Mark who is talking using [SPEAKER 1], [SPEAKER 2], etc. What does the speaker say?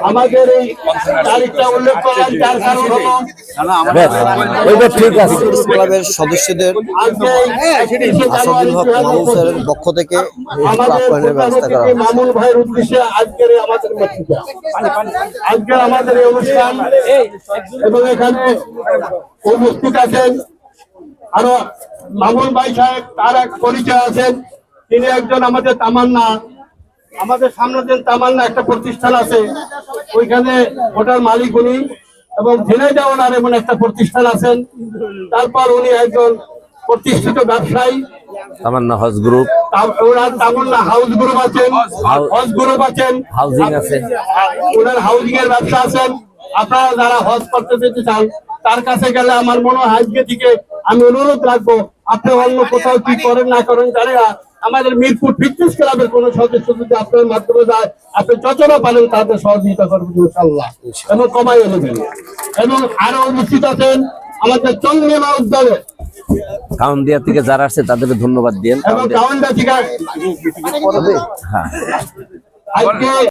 [SPEAKER 1] আমাদের এই তারিখটা উল্লেখ করার যার কারণ হলো
[SPEAKER 2] ক্লাবের সদস্যদের আসাদুল হক মামুন স্যারের পক্ষ থেকে আপ্যায়নের ব্যবস্থা করা হয়।
[SPEAKER 1] মামুন ভাইয়ের উদ্দেশ্যে আজকের আমাদের বক্তৃতা, আজকের আমাদের এই অনুষ্ঠান এবং এখানে উপস্থিত আছেন আরো মামুন ভাই সাহেব, তার এক পরিচয় আছেন, তিনি একজন আমাদের তামান্না, আমাদের সামনে যে তামান্না একটা প্রতিষ্ঠান আছে ওইখানে ওটার মালিক উনি, এবং ঝিনাইদহ ওনার এমন একটা প্রতিষ্ঠান আছেন। তারপর উনি একজন প্রতিষ্ঠিত ব্যবসায়ী,
[SPEAKER 2] তামান্না হাউস গ্রুপ,
[SPEAKER 1] ওনার তামান্না হাউস গ্রুপ আছেন, হজ গ্রুপ আছেন,
[SPEAKER 2] হাউজিং আছে,
[SPEAKER 1] ওনার হাউজিং এর ব্যবসা আছেন। আপনারা যারা হজ করতে যেতে চান তার কাছে গেলে আমার মনে হয় আজকে থেকে আমি অনুরোধ রাখবো, আপনি অন্য কোথাও কি করেন না করেন জানি না, আমাদের মিরপুর ফিটনেস ক্লাবের কোন সদস্য যদি আপনার মাধ্যমে যায়, আপনি যতটা পারেন তাদের সহযোগিতা করবেন ইনশাআল্লাহ, এবং কমাই নেবেন। এবং আরো উপস্থিত আছেন আমাদের চন্দ্রিমা উদ্যানে
[SPEAKER 2] কাউন্দিয়া থেকে যারা আসছে তাদের ধন্যবাদ দিন।
[SPEAKER 1] এবং কাউন্দিয়া থেকে
[SPEAKER 2] হ্যাঁ
[SPEAKER 1] আজকে